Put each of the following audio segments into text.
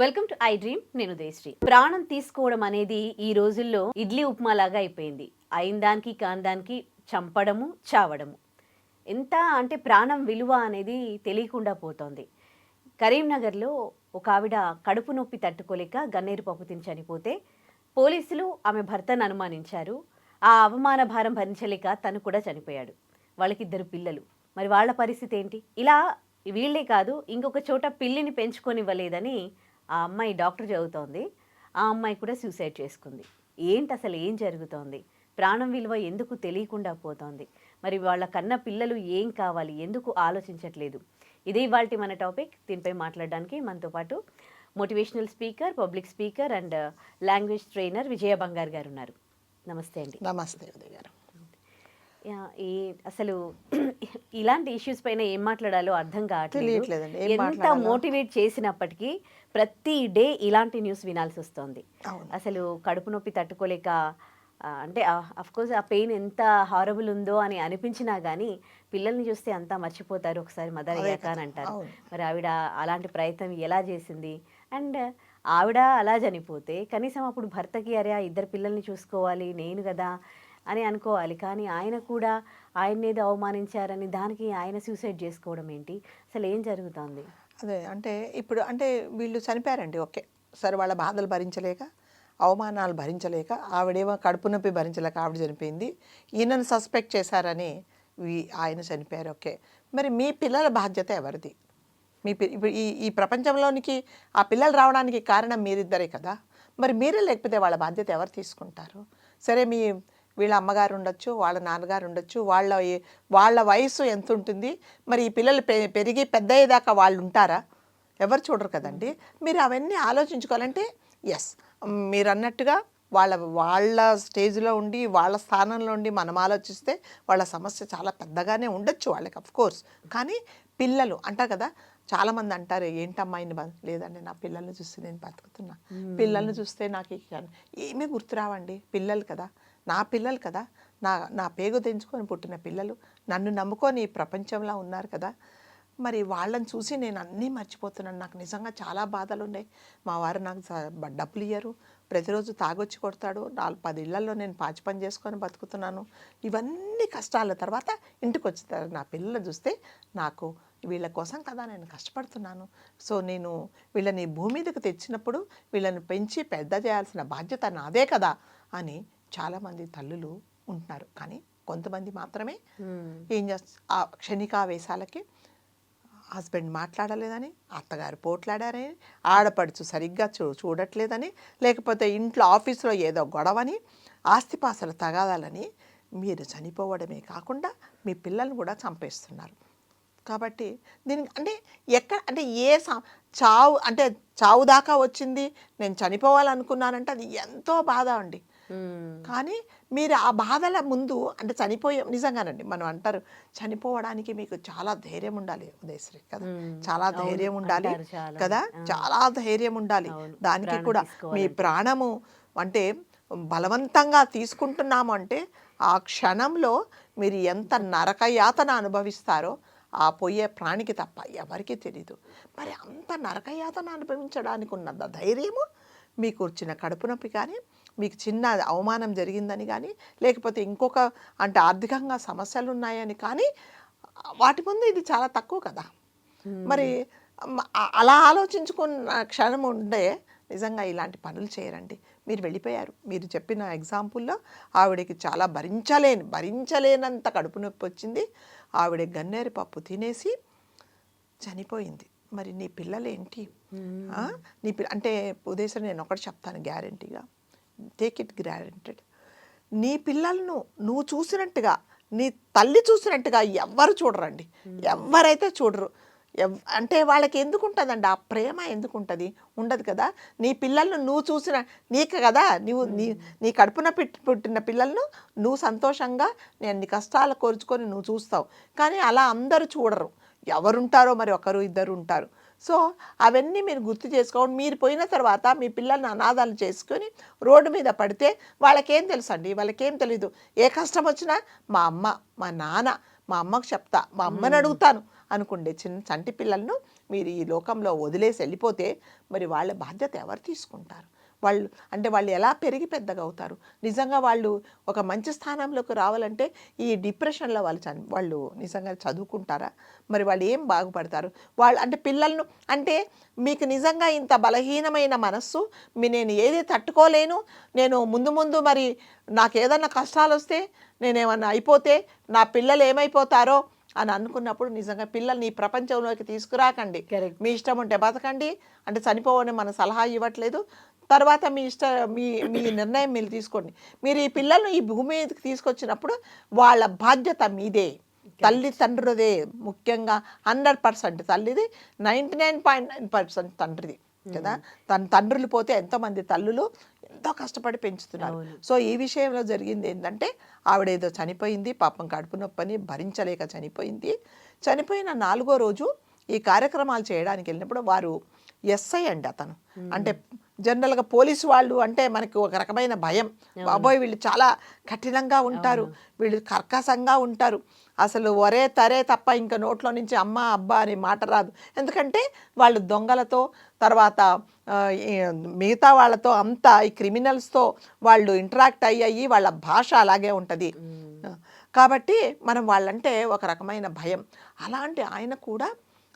Welcome to I dream. నేను దేశ్రీ. ప్రాణం తీసుకోవడం అనేది ఈ రోజుల్లో ఇడ్లీ ఉప్మా లాగా అయిపోయింది. అయిన దానికి కాని దానికి చంపడము, చావడము. ఎంత అంటే ప్రాణం విలువ అనేది తెలియకుండా పోతోంది. కరీంనగర్లో ఒక ఆవిడ కడుపు నొప్పి తట్టుకోలేక గన్నేరు పప్పు తిని చనిపోతే పోలీసులు ఆమె భర్తను అనుమానించారు. ఆ అవమాన భారం భరించలేక తను కూడా చనిపోయాడు. వాళ్ళకిద్దరు పిల్లలు. మరి వాళ్ళ పరిస్థితి ఏంటి? ఇలా వీళ్ళే కాదు, ఇంకొక చోట పిల్లిని పెంచుకొనివ్వలేదని ఆ అమ్మాయి డాక్టర్ చదువుతోంది. ఆ అమ్మాయి కూడా సూసైడ్ చేసుకుంది. ఏంటి అసలు ఏం జరుగుతోంది? ప్రాణం విలువ ఎందుకు తెలియకుండా పోతోంది? మరి వాళ్ళ కన్న పిల్లలు ఏం కావాలి? ఎందుకు ఆలోచించట్లేదు? ఇదే ఇవాల్టి మన టాపిక్. దీనిపై మాట్లాడడానికి మనతో పాటు motivational speaker, public speaker and language trainer Vijaya Bangar గారు ఉన్నారు. నమస్తే అండి. నమస్తే ఉదయ్ గారు. అసలు ఇలాంటి ఇష్యూస్ పైన ఏం మాట్లాడాలో అర్థం కావట్లేదు. ఎంత మోటివేట్ చేసినప్పటికీ ప్రతి డే ఇలాంటి న్యూస్ వినాల్సి వస్తుంది. అసలు కడుపు నొప్పి తట్టుకోలేక అంటే అఫ్కోర్స్ ఆ పెయిన్ ఎంత హారబుల్ ఉందో అని అనిపించినా కానీ పిల్లల్ని చూస్తే అంతా మర్చిపోతారు ఒకసారి మదర్ అయ్యాక అని అంటారు. మరి ఆవిడ అలాంటి ప్రయత్నం ఎలా చేసింది? అండ్ ఆవిడ అలా చనిపోతే కనీసం అప్పుడు భర్తకి అరే ఆ ఇద్దరు పిల్లల్ని చూసుకోవాలి నేను కదా అని అనుకోవాలి. కానీ ఆయన కూడా ఆయన్నేదో అవమానించారని దానికి ఆయన సూసైడ్ చేసుకోవడం ఏంటి? అసలు ఏం జరుగుతుంది? అదే అంటే ఇప్పుడు అంటే వీళ్ళు చనిపోయారండి. ఓకే, సరే, వాళ్ళ బాధలు భరించలేక, అవమానాలు భరించలేక, ఆవిడేమో కడుపు నొప్పి భరించలేక ఆవిడ చనిపోయింది. ఈయనను సస్పెక్ట్ చేశారని ఆయన చనిపోయారు. ఓకే, మరి మీ పిల్లల బాధ్యత ఎవరిది? ఇప్పుడు ఈ ప్రపంచంలోనికి ఆ పిల్లలు రావడానికి కారణం మీరిద్దరే కదా. మరి మీరే లేకపోతే వాళ్ళ బాధ్యత ఎవరు తీసుకుంటారు? సరే, వీళ్ళ అమ్మగారు ఉండొచ్చు, వాళ్ళ నాన్నగారు ఉండొచ్చు, వాళ్ళ వయసు ఎంత ఉంటుంది? మరి ఈ పిల్లలు పెరిగి పెద్ద అయ్యేదాకా వాళ్ళు ఉంటారా? ఎవరు చూడరు కదండి. మీరు అవన్నీ ఆలోచించుకోవాలంటే ఎస్, మీరు అన్నట్టుగా వాళ్ళ స్టేజ్లో ఉండి వాళ్ళ స్థానంలో ఉండి మనం ఆలోచిస్తే వాళ్ళ సమస్య చాలా పెద్దగానే ఉండొచ్చు వాళ్ళకి, అఫ్కోర్స్. కానీ పిల్లలు అంటారు కదా, చాలామంది అంటారు ఏంటమ్మాయిని లేదండి, నా పిల్లల్ని చూస్తే నేను బతుకుతున్నా, పిల్లల్ని చూస్తే నాకు ఏమీ గుర్తురావండి. పిల్లలు కదా, నా పిల్లలు కదా, నా పేగు తెంచుకొని పుట్టిన పిల్లలు, నన్ను నమ్ముకొని ఈ ప్రపంచంలో ఉన్నారు కదా. మరి వాళ్ళని చూసి నేను అన్నీ మర్చిపోతున్నాను. నాకు నిజంగా చాలా బాధలు ఉన్నాయి. మా వారు నాకు డబ్బులు ఇయ్యరు, ప్రతిరోజు తాగొచ్చి కొడతాడు, 4-10 ఇళ్లలో నేను పాచి పని చేసుకొని బతుకుతున్నాను. ఇవన్నీ కష్టాల తర్వాత ఇంటికి వచ్చేస్తారు నా పిల్లలు చూస్తే నాకు వీళ్ళ కోసం కదా నేను కష్టపడుతున్నాను. సో నేను వీళ్ళని భూమి మీదకి తెచ్చినప్పుడు వీళ్ళని పెంచి పెద్ద చేయాల్సిన బాధ్యత నాదే కదా అని చాలామంది తల్లులు ఉంటున్నారు. కానీ కొంతమంది మాత్రమే ఏం చేస్తారు, ఆ క్షణికావేశాలకి హస్బెండ్ మాట్లాడలేదని, అత్తగారు పోట్లాడారని, ఆడపడుచు సరిగ్గా చూడట్లేదని, లేకపోతే ఇంట్లో ఆఫీసులో ఏదో గొడవని, ఆస్తిపాసలు తగాదాలని మీరు చనిపోవడమే కాకుండా మీ పిల్లల్ని కూడా చంపేస్తున్నారు. కాబట్టి దీనికి అంటే చావు దాకా వచ్చింది, నేను చనిపోవాలనుకున్నానంటే అది ఎంతో బాధ అండి. కానీ మీరు ఆ బాధల ముందు అంటే నిజంగానండి మనం అంటారు చనిపోవడానికి మీకు చాలా ధైర్యం ఉండాలి ఉదయశ్రీ కదా, చాలా ధైర్యం ఉండాలి కదా, చాలా ధైర్యం ఉండాలి. దానికి కూడా మీ ప్రాణము అంటే బలవంతంగా తీసుకుంటున్నాము అంటే ఆ క్షణంలో మీరు ఎంత నరకయాతన అనుభవిస్తారో ఆ పోయే ప్రాణికి తప్ప ఎవరికీ తెలీదు. మరి అంత నరకయాతన అనుభవించడానికి ఉన్న ధైర్యము మీకు వచ్చిన కడుపు నొప్పి కానీ, మీకు చిన్న అవమానం జరిగిందని కానీ, లేకపోతే ఇంకొక అంటే ఆర్థికంగా సమస్యలు ఉన్నాయని కానీ, వాటి ముందు ఇది చాలా తక్కువ కదా. మరి అలా ఆలోచించుకున్న క్షణం ఉండే నిజంగా ఇలాంటి పనులు చేయరండి. మీరు వెళ్ళిపోయారు. మీరు చెప్పిన ఎగ్జాంపుల్లో ఆవిడకి చాలా భరించలేనంత కడుపు నొప్పి వచ్చింది. ఆవిడ గన్నేరు పప్పు తినేసి చనిపోయింది. మరి నీ పిల్లలు ఏంటి? అంటే ఉదయశ్రీ నేను ఒకటి చెప్తాను గ్యారెంటీగా, టేక్ ఇట్ గ్యారెంటెడ్. నీ పిల్లలను నువ్వు చూసినట్టుగా, నీ తల్లి చూసినట్టుగా ఎవ్వరు చూడరండి. ఎవరైతే చూడరు. అంటే వాళ్ళకి ఎందుకు ఉంటుందండి ఆ ప్రేమ? ఎందుకు ఉంటుంది? ఉండదు కదా. నీ పిల్లలను నువ్వు చూసిన నీకు కదా, నీ కడుపున పుట్టిన పిల్లలను నువ్వు సంతోషంగా నీ కష్టాలు కోర్చుకొని నువ్వు చూస్తావు. కానీ అలా అందరూ చూడరు. ఎవరుంటారో మరి ఒకరు ఇద్దరు ఉంటారు. సో అవన్నీ మీరు గుర్తు చేసుకోండి. మీరు పోయిన తర్వాత మీ పిల్లల్ని అనాథాలు చేసుకొని రోడ్డు మీద పడితే వాళ్ళకేం తెలుసు అండి? వాళ్ళకేం తెలీదు. ఏ కష్టం వచ్చినా మా అమ్మ, మా నాన్న, మా అమ్మకు చెప్తా, మా అమ్మని అడుగుతాను అనుకుండే చంటి పిల్లలను మీరు ఈ లోకంలో వదిలేసి వెళ్ళిపోతే మరి వాళ్ళ బాధ్యత ఎవరు తీసుకుంటారు? వాళ్ళు ఎలా పెరిగి పెద్దగా అవుతారు? నిజంగా వాళ్ళు ఒక మంచి స్థానంలోకి రావాలంటే ఈ డిప్రెషన్లో వాళ్ళు నిజంగా చదువుకుంటారా? మరి వాళ్ళు ఏం బాగుపడతారు? అంటే పిల్లలను అంటే మీకు నిజంగా ఇంత బలహీనమైన మనస్సు, నేను ఏది తట్టుకోలేను, నేను ముందు మరి నాకు ఏదన్నా కష్టాలు వస్తే, నేనేమన్నా అయిపోతే నా పిల్లలు ఏమైపోతారో అని అనుకున్నప్పుడు నిజంగా పిల్లల్ని ఈ ప్రపంచంలోకి తీసుకురాకండి. మీ ఇష్టం ఉంటే బతకండి అంటే చనిపోవని మన సలహా ఇవ్వట్లేదు. తర్వాత మీ మీ నిర్ణయం మీరు తీసుకోండి. మీరు ఈ పిల్లలను ఈ భూమి మీదకి తీసుకొచ్చినప్పుడు వాళ్ళ బాధ్యత మీదే, తల్లిదండ్రులదే. ముఖ్యంగా 100% తల్లిది, 99.9% తండ్రిది కదా. తండ్రులు పోతే ఎంతోమంది తల్లులు ఎంతో కష్టపడి పెంచుతున్నారు. సో ఈ విషయంలో జరిగింది ఏంటంటే ఆవిడేదో చనిపోయింది, పాపం కడుపు నొప్పని భరించలేక చనిపోయింది. చనిపోయిన 4వ రోజు ఈ కార్యక్రమాలు చేయడానికి వెళ్ళినప్పుడు వారు ఎస్ఐ అండి అతను. అంటే జనరల్గా పోలీసు వాళ్ళు అంటే మనకు ఒక రకమైన భయం, బాబోయ్ వీళ్ళు చాలా కఠినంగా ఉంటారు, వీళ్ళు కర్కశంగా ఉంటారు, అసలు ఒరే తరే తప్ప ఇంకా నోట్లో నుంచి అమ్మ అబ్బా అనే మాట రాదు. ఎందుకంటే వాళ్ళు దొంగలతో తర్వాత మిగతా వాళ్ళతో అంతా ఈ క్రిమినల్స్తో వాళ్ళు ఇంటరాక్ట్ అయ్యి వాళ్ళ భాష అలాగే ఉంటుంది. కాబట్టి మనం వాళ్ళంటే ఒక రకమైన భయం. అలాంటి ఆయన కూడా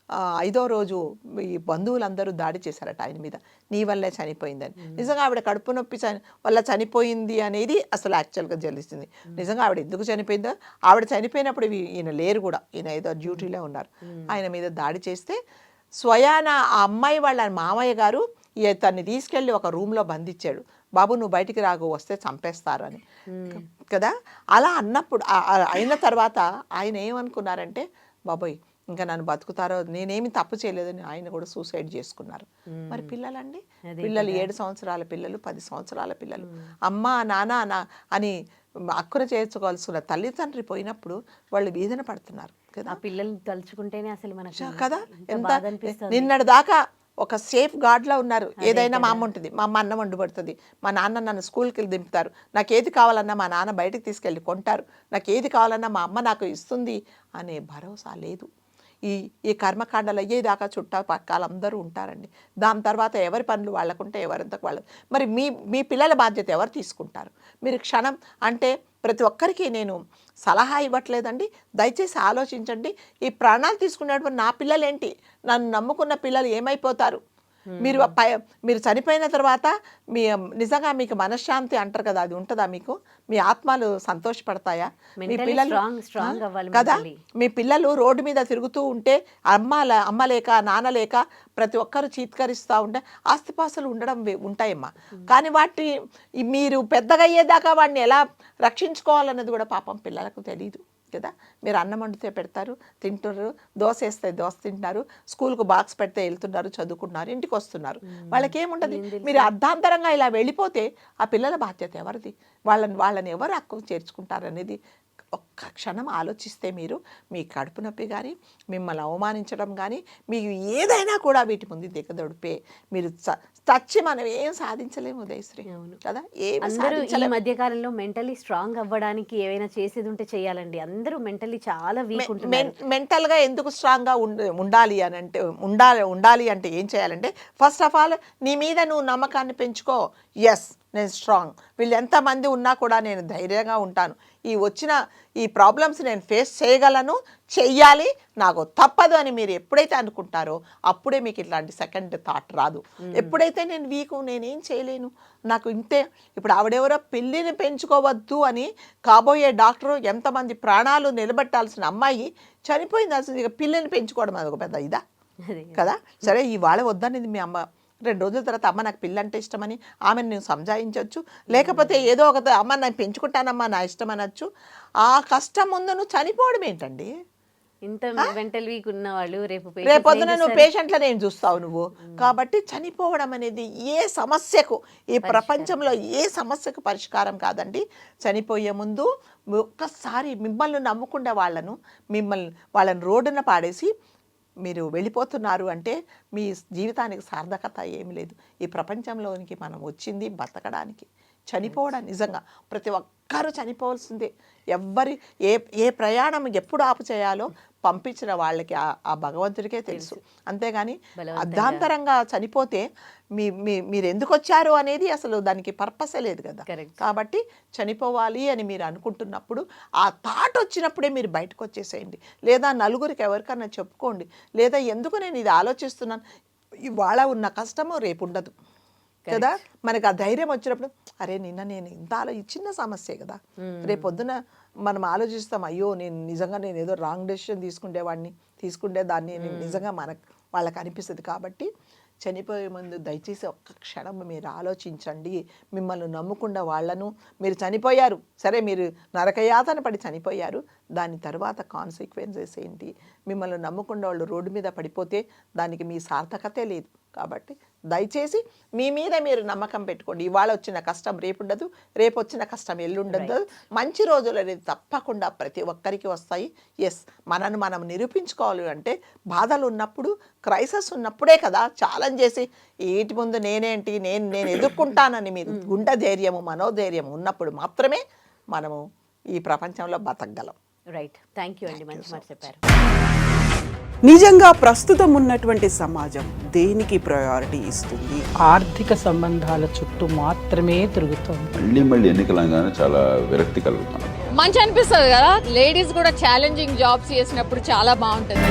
5వ రోజు ఈ బంధువులందరూ దాడి చేశారట ఆయన మీద, నీ వల్లే చనిపోయిందని. నిజంగా ఆవిడ కడుపు నొప్పి వల్ల చనిపోయింది అనేది అసలు యాక్చువల్గా తెలిసింది. నిజంగా ఆవిడ ఎందుకు చనిపోయిందో, ఆవిడ చనిపోయినప్పుడు ఈయన లేరు కూడా, ఈయన ఏదో డ్యూటీలో ఉన్నారు. ఆయన మీద దాడి చేస్తే స్వయాన ఆ అమ్మాయి వాళ్ళ మామయ్య గారు తన్ని తీసుకెళ్ళి ఒక రూమ్లో బంధించాడు. బాబు నువ్వు బయటికి రాగు, వస్తే చంపేస్తారు అని కదా. అలా అన్నప్పుడు అయిన తర్వాత ఆయన ఏమనుకున్నారంటే, బాబోయ్ ఇంకా నన్ను బతుకుతారో, నేనేమి తప్పు చేయలేదని ఆయన కూడా సూసైడ్ చేసుకున్నారు. మరి పిల్లలండి, పిల్లలు 7 సంవత్సరాల పిల్లలు, 10 సంవత్సరాల పిల్లలు, అమ్మ నాన్న అని అక్కున చేర్చుకోవాల్సిన తల్లిదండ్రి పోయినప్పుడు వాళ్ళు వీధన పడుతున్నారు కదా. పిల్లల్ని తలుచుకుంటేనే అసలు మనకు కదా ఎంత నిన్నటి దాకా ఒక సేఫ్ గార్డ్లో ఉన్నారు. ఏదైనా మా అమ్మ ఉంటుంది, మా అమ్మ అన్నం వండుబడుతుంది, మా నాన్న నన్ను స్కూల్కి వెళ్ళి దింపుతారు, నాకు ఏది కావాలన్నా మా నాన్న బయటకు తీసుకెళ్ళి కొంటారు, నాకు ఏది కావాలన్నా మా అమ్మ నాకు ఇస్తుంది అనే భరోసా లేదు. ఈ కర్మకాండలు అయ్యేదాకా చుట్టుపక్కల అందరూ ఉంటారండి. దాని తర్వాత ఎవరి పనులు వాళ్ళకుంటే ఎవరంతకు వాళ్ళు. మరి మీ పిల్లల బాధ్యత ఎవరు తీసుకుంటారు? మీరు క్షణం అంటే ప్రతి ఒక్కరికి నేను సలహా ఇవ్వట్లేదండి, దయచేసి ఆలోచించండి. ఈ ప్రాణాలు తీసుకునేటువంటి నా పిల్లలేంటి, నన్ను నమ్ముకున్న పిల్లలు ఏమైపోతారు? మీరు చనిపోయిన తర్వాత నిజంగా మీకు మనశ్శాంతి అంటారు కదా, అది ఉంటుందా? మీకు మీ ఆత్మలు సంతోషపడతాయా? మీ పిల్లలు కదా, మీ పిల్లలు రోడ్డు మీద తిరుగుతూ ఉంటే అమ్మ లేక నాన్న లేక ప్రతి ఒక్కరు చీత్కరిస్తూ ఉంటే ఆస్తిపాస్తులు ఉండడం ఉంటాయమ్మా. కానీ మీరు పెద్దగా అయ్యేదాకా వాడిని ఎలా రక్షించుకోవాలన్నది కూడా పాపం పిల్లలకు తెలియదు కదా. మీరు అన్నం వండితే పెడతారు, తింటున్నారు, దోశ వేస్తే దోశ తింటున్నారు, స్కూల్కు బాక్స్ పెడితే వెళ్తున్నారు, చదువుకుంటున్నారు, ఇంటికి వస్తున్నారు. వాళ్ళకి ఏముంటుంది? మీరు అర్ధాంతరంగా ఇలా వెళ్ళిపోతే ఆ పిల్లల బాధ్యత ఎవరిది? వాళ్ళని ఎవరు హక్కు చేర్చుకుంటారు అనేది ఒక్క క్షణం ఆలోచిస్తే మీరు మీ కడుపు నొప్పి కానీ, మిమ్మల్ని అవమానించడం కానీ, మీకు ఏదైనా కూడా వీటి ముందు దిగదొడిపే. మీరు చచ్చి మనం ఏం సాధించలేము ఉదయశ్రీ కదా. అందరూ ఈ మధ్య కాలంలో మెంటలీ స్ట్రాంగ్ అవ్వడానికి ఏమైనా చేసేది ఉంటే చేయాలండి. అందరూ మెంటలీ చాలా వీక్ ఉంటున్నారు. మెంటల్గా ఎందుకు స్ట్రాంగ్గా ఉండాలి అంటే ఏం చేయాలంటే, ఫస్ట్ ఆఫ్ ఆల్ నీ మీద నువ్వు నమ్మకాన్ని పెంచుకో. ఎస్ నేను స్ట్రాంగ్, వీళ్ళు ఎంతమంది ఉన్నా కూడా నేను ధైర్యంగా ఉంటాను, ఈ ప్రాబ్లమ్స్ నేను ఫేస్ చేయగలను, చెయ్యాలి, నాకు తప్పదు అని మీరు ఎప్పుడైతే అనుకుంటారో అప్పుడే మీకు ఇట్లాంటి సెకండ్ థాట్ రాదు. ఎప్పుడైతే నేను వీకు, నేనేం చేయలేను, నాకు ఇంతే. ఇప్పుడు ఆవిడెవరో పిల్లిని పెంచుకోవద్దు అని కాబోయే డాక్టరు ఎంతమంది ప్రాణాలు నిలబెట్టాల్సిన అమ్మాయి చనిపోయింది. అసలు ఇక పిల్లిని పెంచుకోవడం అది ఒక పెద్ద ఇదా కదా. సరే ఇవాళ వద్దనేది మీ అమ్మ, 2 రోజుల తర్వాత అమ్మ నాకు పిల్లంటే ఇష్టమని ఆమెను నేను సంజాయించవచ్చు, లేకపోతే ఏదో ఒక అమ్మ నేను పెంచుకుంటానమ్మా నా ఇష్టం అనొచ్చు. ఆ కష్టం ముందు నువ్వు చనిపోవడం ఏంటండి? ఇంత మెంటల్ వీక్ ఉన్న వాళ్ళు రేపొద్దున నువ్వు పేషెంట్లను ఏం చూస్తావు నువ్వు? కాబట్టి చనిపోవడం అనేది ఏ సమస్యకు, ఈ ప్రపంచంలో ఏ సమస్యకు పరిష్కారం కాదండి. చనిపోయే ముందు ఒక్కసారి మిమ్మల్ని నమ్ముకునే వాళ్ళని రోడ్డున పాడేసి మీరు వెళ్ళిపోతున్నారు అంటే మీ జీవితానికి సార్థకత ఏమి లేదు. ఈ ప్రపంచంలోనికి మనం వచ్చింది బతకడానికి, చనిపోవడం నిజంగా ప్రతి ఒక్కరూ చనిపోవాల్సిందే. ఏ ప్రయాణం ఎప్పుడు ఆపు చేయాలో పంపించిన వాళ్ళకి ఆ భగవంతుడికే తెలుసు. అంతేగాని అర్ధాంతరంగా చనిపోతే మీరు ఎందుకు వచ్చారు అనేది అసలు దానికి పర్పసే లేదు కదా. కాబట్టి చనిపోవాలి అని మీరు అనుకుంటున్నప్పుడు ఆ థాట్ వచ్చినప్పుడే మీరు బయటకు వచ్చేసేయండి, లేదా నలుగురికి ఎవరికన్నా చెప్పుకోండి, లేదా ఎందుకు నేను ఇది ఆలోచిస్తున్నాను, ఇవాళ ఉన్న కష్టము రేపు ఉండదు కదా. మనకు ఆ ధైర్యం వచ్చినప్పుడు అరే నిన్న నేను ఇంత చిన్న సమస్యే కదా, రేపొద్దున మనం ఆలోచిస్తాం అయ్యో నేను ఏదో రాంగ్ డెసిషన్ తీసుకుంటే దాన్ని నిజంగా వాళ్ళకి అనిపిస్తుంది. కాబట్టి చనిపోయే ముందు దయచేసి ఒక్క క్షణం మీరు ఆలోచించండి. మిమ్మల్ని నమ్ముకున్న వాళ్ళను, మీరు చనిపోయారు సరే, మీరు నరకయాతన పడి చనిపోయారు, దాని తర్వాత కాన్సిక్వెన్సెస్ ఏంటి, మిమ్మల్ని నమ్ముకున్న వాళ్ళు రోడ్డు మీద పడిపోతే దానికి మీ సార్థకతే లేదు. కాబట్టి దయచేసి మీ మీద మీరు నమ్మకం పెట్టుకోండి. ఇవాళ వచ్చిన కష్టం రేపు ఉండదు, రేపు వచ్చిన కష్టం ఎల్లుండదు. మంచి రోజులు అనేది తప్పకుండా ప్రతి ఒక్కరికి వస్తాయి. ఎస్, మనను మనం నిరూపించుకోవాలి అంటే బాధలు ఉన్నప్పుడు, క్రైసిస్ ఉన్నప్పుడే కదా ఛాలెంజ్ చేసి ఏటి ముందు నేనేంటి, నేను ఎదుర్కొంటానని మీరు గుండె ధైర్యము, మనోధైర్యం ఉన్నప్పుడు మాత్రమే మనము ఈ ప్రపంచంలో బతకగలం. రైట్, థ్యాంక్ యూ అండి, మంచి మాట చెప్పారు. నిజంగా ప్రస్తుతం ఉన్నటువంటి సమాజం దేనికి ప్రయారిటీ ఇస్తుంది? ఆర్థిక సంబంధాల చుట్టూ మాత్రమే తిరుగుతోంది. మళ్ళీ ఎన్నికలంగానే చాలా విరక్తి కలుగుతాను. మంచి అనిపిస్తుంది కదా, లేడీస్ కూడా ఛాలెంజింగ్ జాబ్స్ చేసినప్పుడు చాలా బాగుంటుంది.